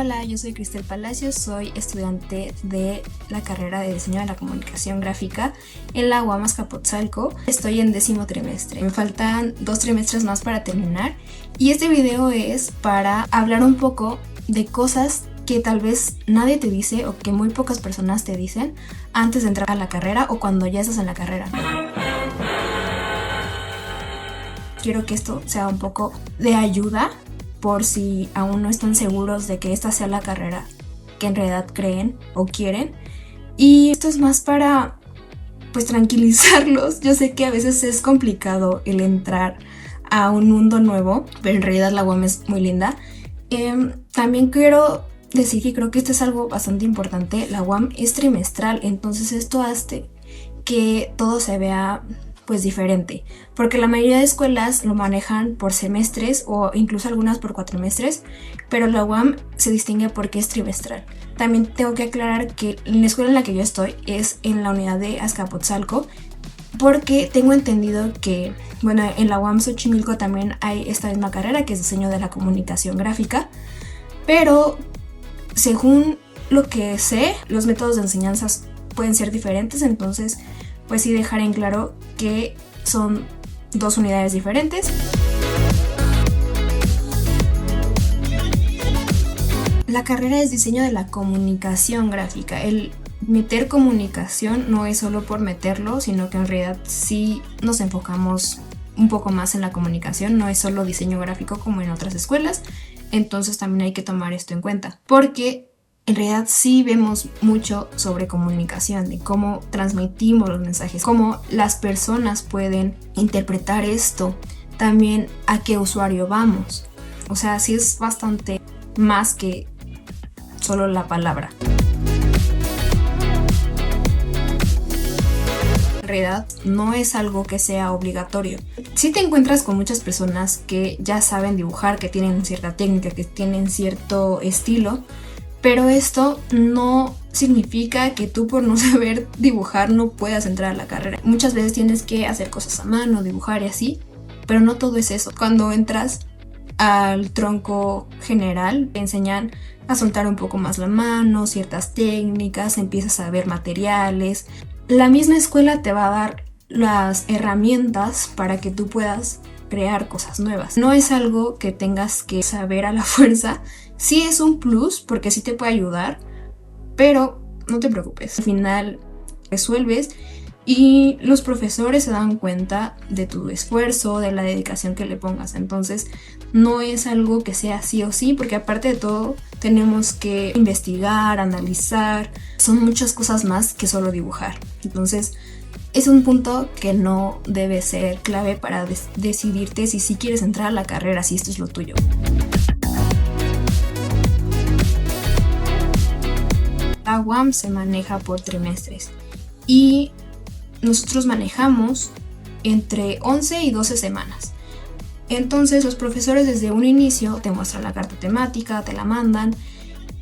Hola, yo soy Cristel Palacios, soy estudiante de la carrera de Diseño de la Comunicación Gráfica en la UAM Azcapotzalco. Estoy en 10º trimestre, me faltan 2 trimestres más para terminar y este video es para hablar un poco de cosas que tal vez nadie te dice o que muy pocas personas te dicen antes de entrar a la carrera o cuando ya estás en la carrera. Quiero que esto sea un poco de ayuda por si aún no están seguros de que esta sea la carrera que en realidad creen o quieren. Y esto es más para, pues, tranquilizarlos. Yo sé que a veces es complicado el entrar a un mundo nuevo, pero en realidad la UAM es muy linda. También quiero decir que creo que esto es algo bastante importante. La UAM es trimestral, entonces esto hace que todo se vea pues diferente, porque la mayoría de escuelas lo manejan por semestres o incluso algunas por cuatrimestres, pero la UAM se distingue porque es trimestral. También tengo que aclarar que la escuela en la que yo estoy es en la unidad de Azcapotzalco, porque tengo entendido que, bueno, en la UAM Xochimilco también hay esta misma carrera que es diseño de la comunicación gráfica, pero según lo que sé, los métodos de enseñanza pueden ser diferentes, entonces pues sí dejar en claro que son 2 unidades diferentes. La carrera es diseño de la comunicación gráfica. El meter comunicación no es solo por meterlo, sino que en realidad sí nos enfocamos un poco más en la comunicación, no es solo diseño gráfico como en otras escuelas, entonces también hay que tomar esto en cuenta, porque en realidad sí vemos mucho sobre comunicación, de cómo transmitimos los mensajes, cómo las personas pueden interpretar esto, también a qué usuario vamos. O sea, sí es bastante más que solo la palabra. En realidad no es algo que sea obligatorio. Si te encuentras con muchas personas que ya saben dibujar, que tienen cierta técnica, que tienen cierto estilo, pero esto no significa que tú por no saber dibujar no puedas entrar a la carrera. Muchas veces tienes que hacer cosas a mano, dibujar y así, pero no todo es eso. Cuando entras al tronco general, te enseñan a soltar un poco más la mano, ciertas técnicas, empiezas a ver materiales. La misma escuela te va a dar las herramientas para que tú puedas crear cosas nuevas. No es algo que tengas que saber a la fuerza. Sí es un plus porque sí te puede ayudar, pero no te preocupes. Al final resuelves y los profesores se dan cuenta de tu esfuerzo, de la dedicación que le pongas. Entonces no es algo que sea sí o sí, porque aparte de todo tenemos que investigar, analizar. Son muchas cosas más que solo dibujar. Entonces es un punto que no debe ser clave para decidirte si sí quieres entrar a la carrera, si esto es lo tuyo. La UAM se maneja por trimestres y nosotros manejamos entre 11 y 12 semanas. Entonces los profesores desde un inicio te muestran la carta temática, te la mandan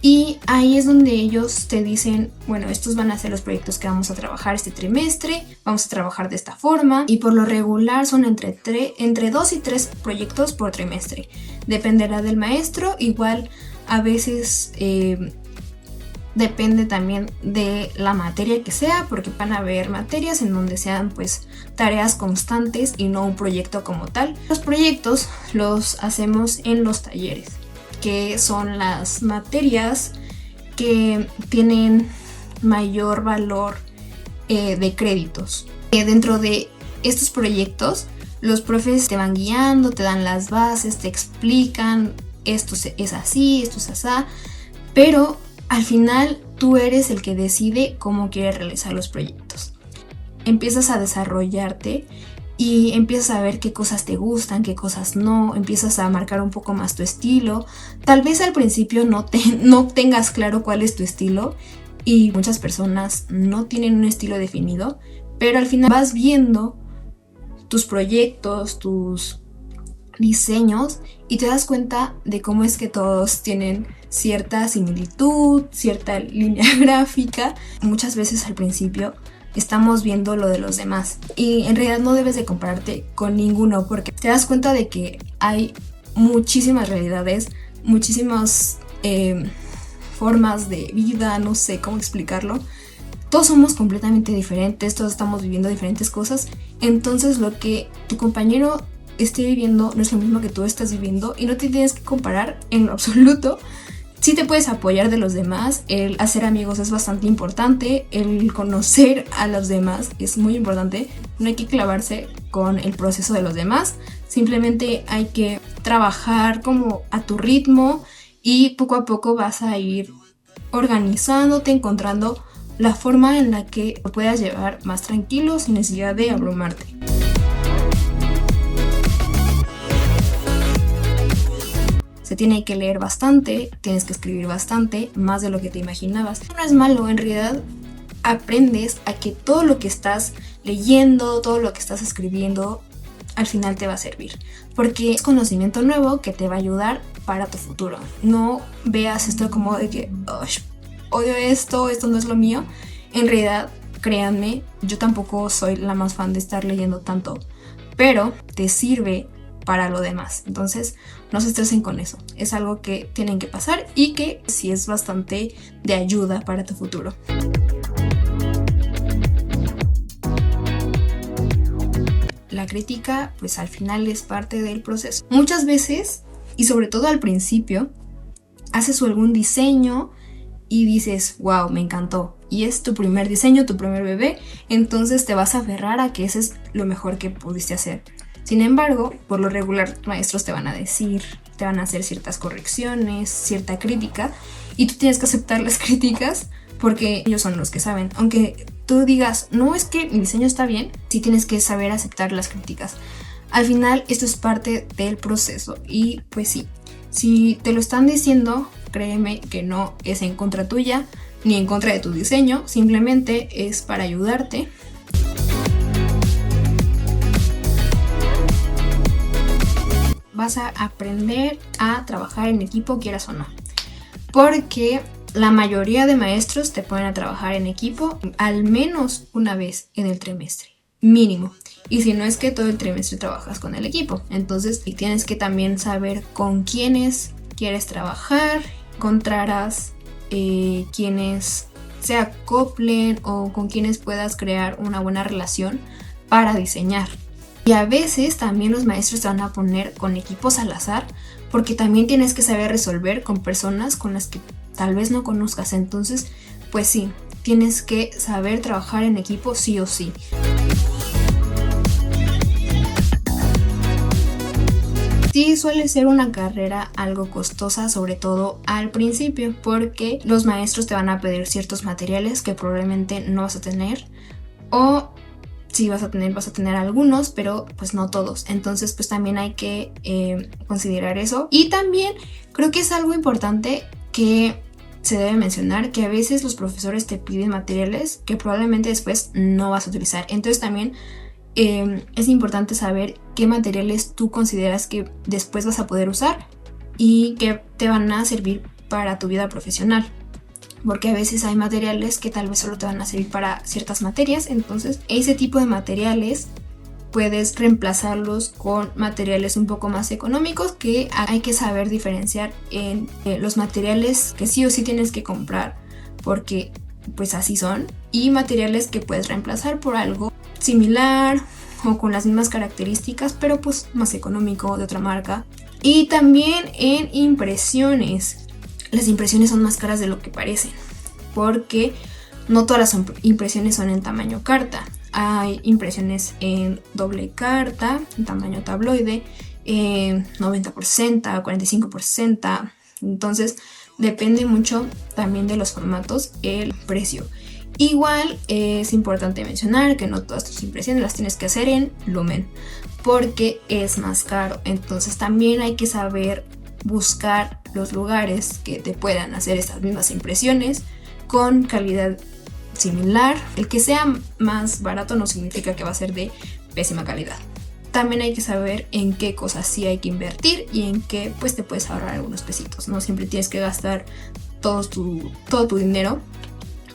y ahí es donde ellos te dicen, bueno, estos van a ser los proyectos que vamos a trabajar este trimestre, vamos a trabajar de esta forma y por lo regular son entre 2 y 3 proyectos por trimestre. Dependerá del maestro, igual a veces depende también de la materia que sea, porque van a haber materias en donde sean pues tareas constantes y no un proyecto como tal. Los proyectos los hacemos en los talleres, que son las materias que tienen mayor valor de créditos. Dentro de estos proyectos, los profes te van guiando, te dan las bases, te explican esto es así, esto es así, pero al final tú eres el que decide cómo quieres realizar los proyectos. Empiezas a desarrollarte y empiezas a ver qué cosas te gustan, qué cosas no, empiezas a marcar un poco más tu estilo. Tal vez al principio no tengas claro cuál es tu estilo y muchas personas no tienen un estilo definido, pero al final vas viendo tus proyectos, tus diseños y te das cuenta de cómo es que todos tienen cierta similitud, cierta línea gráfica. Muchas veces al principio estamos viendo lo de los demás y en realidad no debes de compararte con ninguno porque te das cuenta de que hay muchísimas realidades, muchísimos formas de vida, no sé cómo explicarlo. Todos somos completamente diferentes, todos estamos viviendo diferentes cosas, entonces lo que tu compañero esté viviendo no es lo mismo que tú estás viviendo y no te tienes que comparar en lo absoluto. Sí te puedes apoyar de los demás, el hacer amigos es bastante importante, el conocer a los demás es muy importante, no hay que clavarse con el proceso de los demás, simplemente hay que trabajar como a tu ritmo y poco a poco vas a ir organizándote, encontrando la forma en la que lo puedas llevar más tranquilo sin necesidad de abrumarte. Se tiene que leer bastante, tienes que escribir bastante, más de lo que te imaginabas. No es malo, en realidad aprendes a que todo lo que estás leyendo, todo lo que estás escribiendo, al final te va a servir. Porque es conocimiento nuevo que te va a ayudar para tu futuro. No veas esto como de que odio esto no es lo mío. En realidad, créanme, yo tampoco soy la más fan de estar leyendo tanto, pero te sirve para lo demás. Entonces, no se estresen con eso. Es algo que tienen que pasar y que sí es bastante de ayuda para tu futuro. La crítica, pues al final es parte del proceso. Muchas veces, y sobre todo al principio, haces algún diseño y dices, wow, me encantó. Y es tu primer diseño, tu primer bebé, entonces te vas a aferrar a que ese es lo mejor que pudiste hacer. Sin embargo, por lo regular, los maestros te van a decir, te van a hacer ciertas correcciones, cierta crítica, y tú tienes que aceptar las críticas porque ellos son los que saben. Aunque tú digas, no, es que mi diseño está bien, sí tienes que saber aceptar las críticas. Al final, esto es parte del proceso y pues sí, si te lo están diciendo, créeme que no es en contra tuya ni en contra de tu diseño, simplemente es para ayudarte. Vas a aprender a trabajar en equipo, quieras o no, porque la mayoría de maestros te ponen a trabajar en equipo al menos una vez en el trimestre, mínimo. Y si no es que todo el trimestre trabajas con el equipo, entonces tienes que también saber con quiénes quieres trabajar, encontrarás quienes se acoplen o con quienes puedas crear una buena relación para diseñar. Y a veces también los maestros te van a poner con equipos al azar, porque también tienes que saber resolver con personas con las que tal vez no conozcas. Entonces, pues sí, tienes que saber trabajar en equipo sí o sí. Sí, suele ser una carrera algo costosa, sobre todo al principio, porque los maestros te van a pedir ciertos materiales que probablemente no vas a tener, o sí vas a tener algunos, pero pues no todos. Entonces pues también hay que considerar eso. Y también creo que es algo importante que se debe mencionar, que a veces los profesores te piden materiales que probablemente después no vas a utilizar. Entonces también es importante saber qué materiales tú consideras que después vas a poder usar y que te van a servir para tu vida profesional. Porque a veces hay materiales que tal vez solo te van a servir para ciertas materias, entonces ese tipo de materiales puedes reemplazarlos con materiales un poco más económicos, que hay que saber diferenciar en los materiales que sí o sí tienes que comprar porque pues así son, y materiales que puedes reemplazar por algo similar o con las mismas características pero pues más económico, de otra marca. Y también en impresiones. Las impresiones son más caras de lo que parecen, porque no todas las impresiones son en tamaño carta. Hay impresiones en doble carta, en tamaño tabloide, 90%, 45%. Entonces depende mucho también de los formatos el precio. Igual es importante mencionar que no todas tus impresiones las tienes que hacer en Lumen, porque es más caro. Entonces también hay que saber buscar los lugares que te puedan hacer estas mismas impresiones con calidad similar. El que sea más barato no significa que va a ser de pésima calidad. También hay que saber en qué cosas sí hay que invertir y en qué pues te puedes ahorrar algunos pesitos. No siempre tienes que gastar todo tu dinero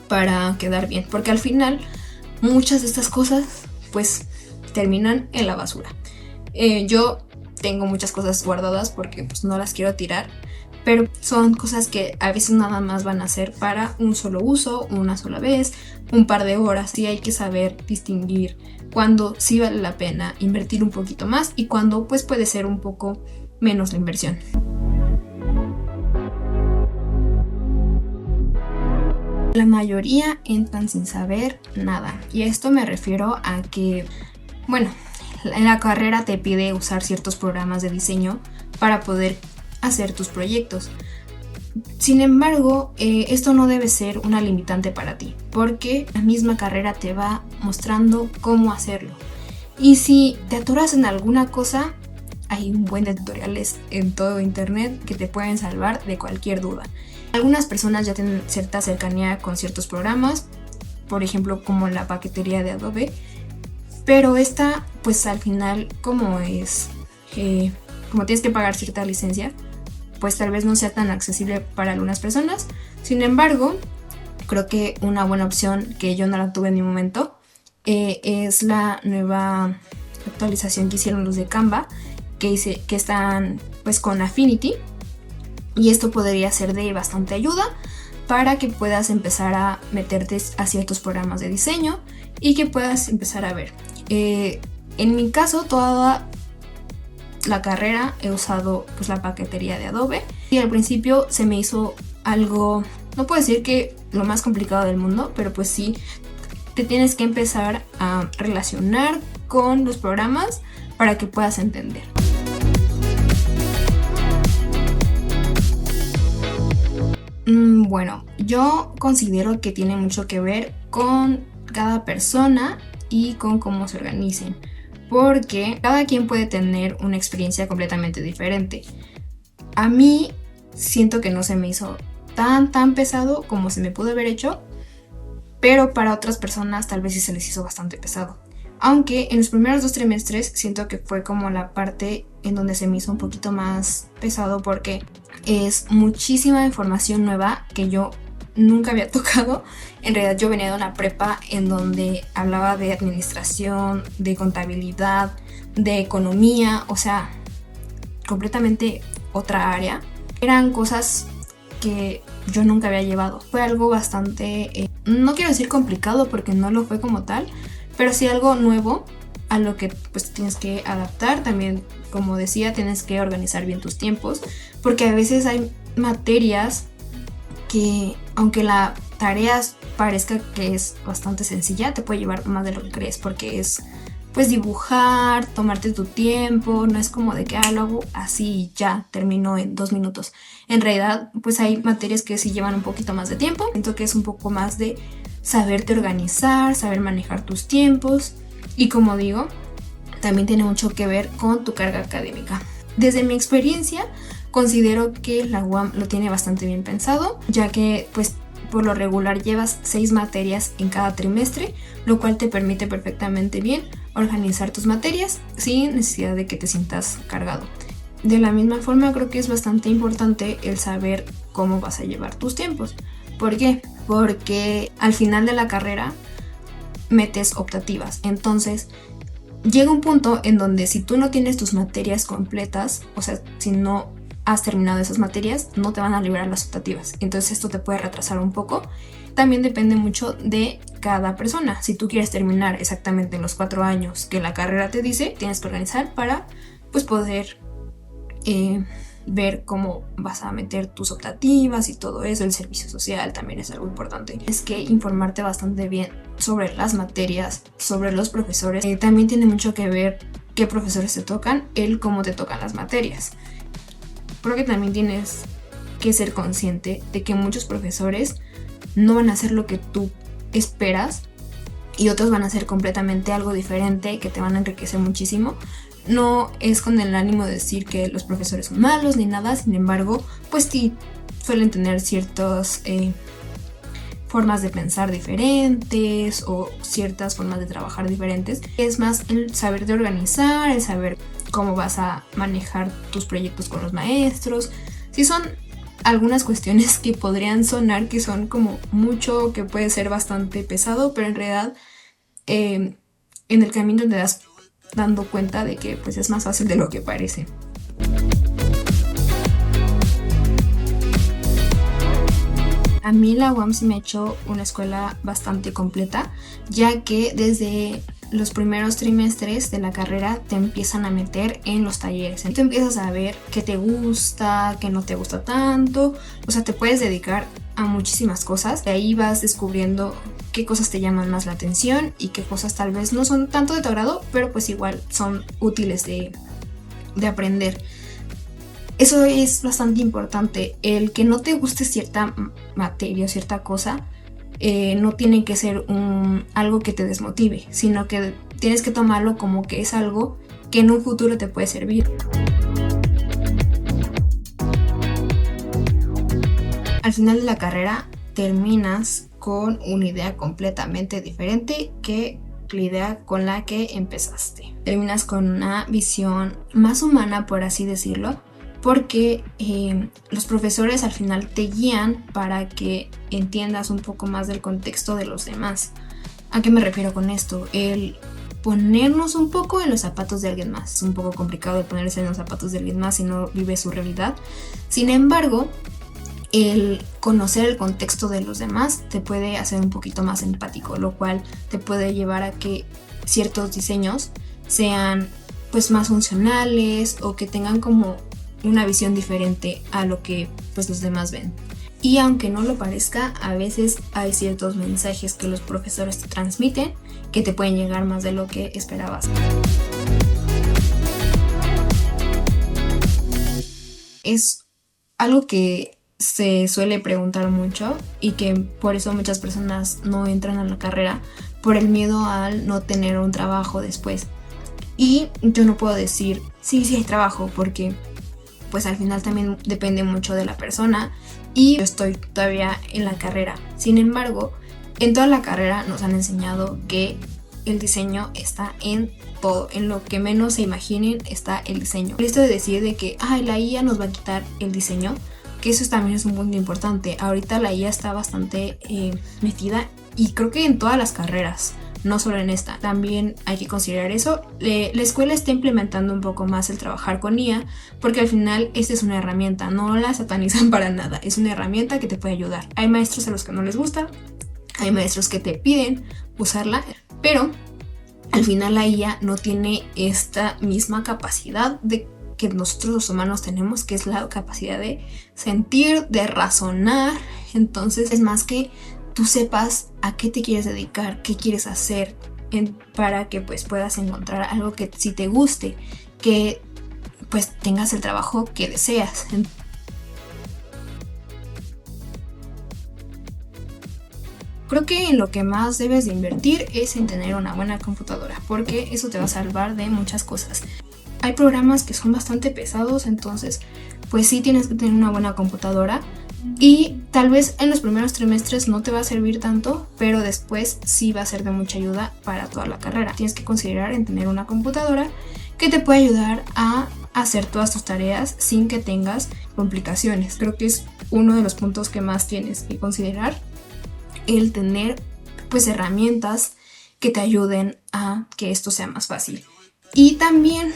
para quedar bien, porque al final muchas de estas cosas pues terminan en la basura. Yo tengo muchas cosas guardadas porque pues no las quiero tirar, pero son cosas que a veces nada más van a ser para un solo uso, una sola vez, un par de horas. Sí hay que saber distinguir cuándo sí vale la pena invertir un poquito más y cuándo pues puede ser un poco menos la inversión. La mayoría entran sin saber nada, y a esto me refiero a que, bueno, en la carrera te pide usar ciertos programas de diseño para poder hacer tus proyectos. Sin embargo, esto no debe ser una limitante para ti, porque la misma carrera te va mostrando cómo hacerlo. Y si te atoras en alguna cosa, hay un buen de tutoriales en todo internet que te pueden salvar de cualquier duda. Algunas personas ya tienen cierta cercanía con ciertos programas, por ejemplo como la paquetería de Adobe, pero esta pues al final como tienes que pagar cierta licencia, pues tal vez no sea tan accesible para algunas personas. Sin embargo, creo que una buena opción que yo no la tuve en mi momento es la nueva actualización que hicieron los de Canva, que están pues con Affinity, y esto podría ser de bastante ayuda para que puedas empezar a meterte a ciertos programas de diseño y que puedas empezar a ver. En mi caso, toda la carrera he usado pues la paquetería de Adobe, y al principio se me hizo algo, no puedo decir que lo más complicado del mundo, pero pues sí te tienes que empezar a relacionar con los programas para que puedas entender. Bueno, yo considero que tiene mucho que ver con cada persona y con cómo se organicen, porque cada quien puede tener una experiencia completamente diferente. A mí siento que no se me hizo tan pesado como se me pudo haber hecho, pero para otras personas tal vez sí se les hizo bastante pesado. Aunque en los primeros 2 trimestres siento que fue como la parte en donde se me hizo un poquito más pesado, porque es muchísima información nueva que yo nunca había tocado. En realidad yo venía de una prepa en donde hablaba de administración, de contabilidad, de economía, o sea, completamente otra área. Eran cosas que yo nunca había llevado. Fue algo bastante, no quiero decir complicado porque no lo fue como tal, pero sí algo nuevo a lo que pues tienes que adaptar. También, como decía, tienes que organizar bien tus tiempos, porque a veces hay materias que, aunque la tarea parezca que es bastante sencilla, te puede llevar más de lo que crees, porque es pues dibujar, tomarte tu tiempo, no es como de que lo hago así y ya termino en 2 minutos. En realidad pues hay materias que sí llevan un poquito más de tiempo. Siento que es un poco más de saberte organizar, saber manejar tus tiempos, y como digo, también tiene mucho que ver con tu carga académica. Desde mi experiencia, considero que la UAM lo tiene bastante bien pensado, ya que pues por lo regular llevas 6 materias en cada trimestre, lo cual te permite perfectamente bien organizar tus materias sin necesidad de que te sientas cargado. De la misma forma, creo que es bastante importante el saber cómo vas a llevar tus tiempos. ¿Por qué? Porque al final de la carrera metes optativas. Entonces llega un punto en donde si tú no tienes tus materias completas, o sea, si no has terminado esas materias, no te van a liberar las optativas. Entonces esto te puede retrasar un poco. También depende mucho de cada persona. Si tú quieres terminar exactamente en los 4 años que la carrera te dice, tienes que organizar para pues poder ver cómo vas a meter tus optativas y todo eso. El servicio social también es algo importante. Es que informarte bastante bien sobre las materias, sobre los profesores. También tiene mucho que ver qué profesores te tocan, cómo te tocan las materias. Creo que también tienes que ser consciente de que muchos profesores no van a hacer lo que tú esperas y otros van a hacer completamente algo diferente que te van a enriquecer muchísimo. No es con el ánimo de decir que los profesores son malos ni nada, sin embargo, pues sí suelen tener ciertas formas de pensar diferentes o ciertas formas de trabajar diferentes. Es más el saber de organizar, el saber cómo vas a manejar tus proyectos con los maestros. Sí, son algunas cuestiones que podrían sonar que son como mucho, que puede ser bastante pesado, pero en realidad en el camino te das dando cuenta de que pues es más fácil de lo que parece. A mí la UAM se me ha hecho una escuela bastante completa, ya que desde los primeros trimestres de la carrera te empiezan a meter en los talleres. Entonces empiezas a ver qué te gusta, qué no te gusta tanto. O sea, te puedes dedicar a muchísimas cosas. De ahí vas descubriendo qué cosas te llaman más la atención y qué cosas tal vez no son tanto de tu agrado, pero pues igual son útiles de aprender. Eso es bastante importante. El que no te guste cierta materia o cierta cosa no tiene que ser algo que te desmotive, sino que tienes que tomarlo como que es algo que en un futuro te puede servir. Al final de la carrera terminas con una idea completamente diferente que la idea con la que empezaste. Terminas con una visión más humana, por así decirlo, porque los profesores al final te guían para que entiendas un poco más del contexto de los demás. ¿A qué me refiero con esto? El ponernos un poco en los zapatos de alguien más. Es un poco complicado el ponerse en los zapatos de alguien más si no vive su realidad. Sin embargo, el conocer el contexto de los demás te puede hacer un poquito más empático, lo cual te puede llevar a que ciertos diseños sean pues más funcionales o que tengan como una visión diferente a lo que pues los demás ven. Y aunque no lo parezca, a veces hay ciertos mensajes que los profesores te transmiten que te pueden llegar más de lo que esperabas. Es algo que se suele preguntar mucho y que por eso muchas personas no entran a la carrera, por el miedo al no tener un trabajo después. Y yo no puedo decir sí hay trabajo, porque pues al final también depende mucho de la persona y yo estoy todavía en la carrera. Sin embargo, en toda la carrera nos han enseñado que el diseño está en todo, en lo que menos se imaginen está el diseño. Esto de decir de que la IA nos va a quitar el diseño, que eso también es un punto importante. Ahorita la IA está bastante metida y creo que en todas las carreras, no solo en esta. También hay que considerar eso. La escuela está implementando un poco más el trabajar con IA, porque al final esta es una herramienta, no la satanizan para nada, es una herramienta que te puede ayudar. Hay maestros a los que no les gusta, hay maestros que te piden usarla, pero al final la IA no tiene esta misma capacidad de que nosotros los humanos tenemos, que es la capacidad de sentir, de razonar. Entonces es más que tú sepas a qué te quieres dedicar, qué quieres hacer, para que pues puedas encontrar algo que sí te guste, que pues tengas el trabajo que deseas. Creo que en lo que más debes de invertir es en tener una buena computadora, porque eso te va a salvar de muchas cosas. Hay programas que son bastante pesados, entonces pues sí tienes que tener una buena computadora. Y tal vez en los primeros trimestres no te va a servir tanto, pero después sí va a ser de mucha ayuda para toda la carrera. Tienes que considerar en tener una computadora que te puede ayudar a hacer todas tus tareas sin que tengas complicaciones. Creo que es uno de los puntos que más tienes que considerar, el tener pues herramientas que te ayuden a que esto sea más fácil. Y también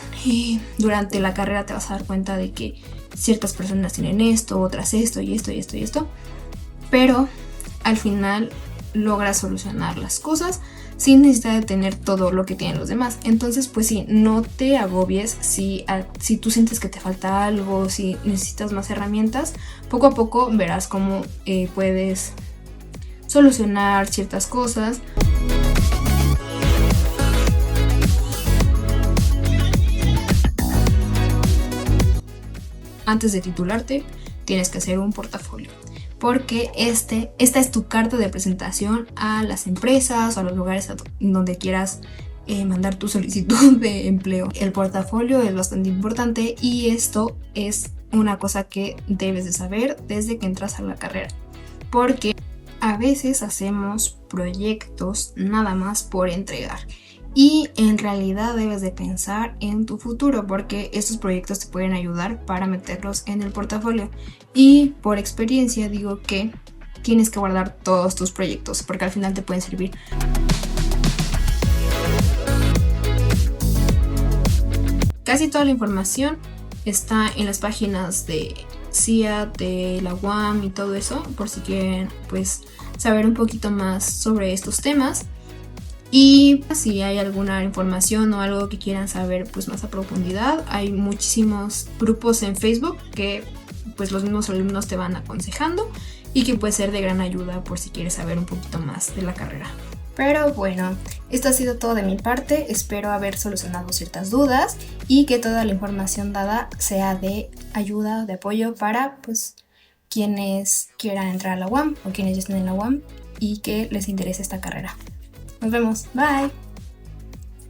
durante la carrera te vas a dar cuenta de que ciertas personas tienen esto, otras esto y esto y esto y esto, pero al final logras solucionar las cosas sin necesidad de tener todo lo que tienen los demás. Entonces pues sí, no te agobies si tú sientes que te falta algo, si necesitas más herramientas. Poco a poco verás cómo puedes solucionar ciertas cosas. Antes de titularte, tienes que hacer un portafolio, porque esta es tu carta de presentación a las empresas o a los lugares donde quieras mandar tu solicitud de empleo. El portafolio es bastante importante y esto es una cosa que debes de saber desde que entras a la carrera, porque a veces hacemos proyectos nada más por entregar. Y en realidad debes de pensar en tu futuro, porque estos proyectos te pueden ayudar para meterlos en el portafolio. Y por experiencia digo que tienes que guardar todos tus proyectos, porque al final te pueden servir. Casi toda la información está en las páginas de CIA de la UAM y todo eso, por si quieren pues saber un poquito más sobre estos temas. Y si hay alguna información o algo que quieran saber pues más a profundidad, hay muchísimos grupos en Facebook que pues los mismos alumnos te van aconsejando y que puede ser de gran ayuda por si quieres saber un poquito más de la carrera. Pero bueno, esto ha sido todo de mi parte. Espero haber solucionado ciertas dudas y que toda la información dada sea de ayuda, de apoyo para pues quienes quieran entrar a la UAM o quienes ya estén en la UAM y que les interese esta carrera. Nos vemos. Bye.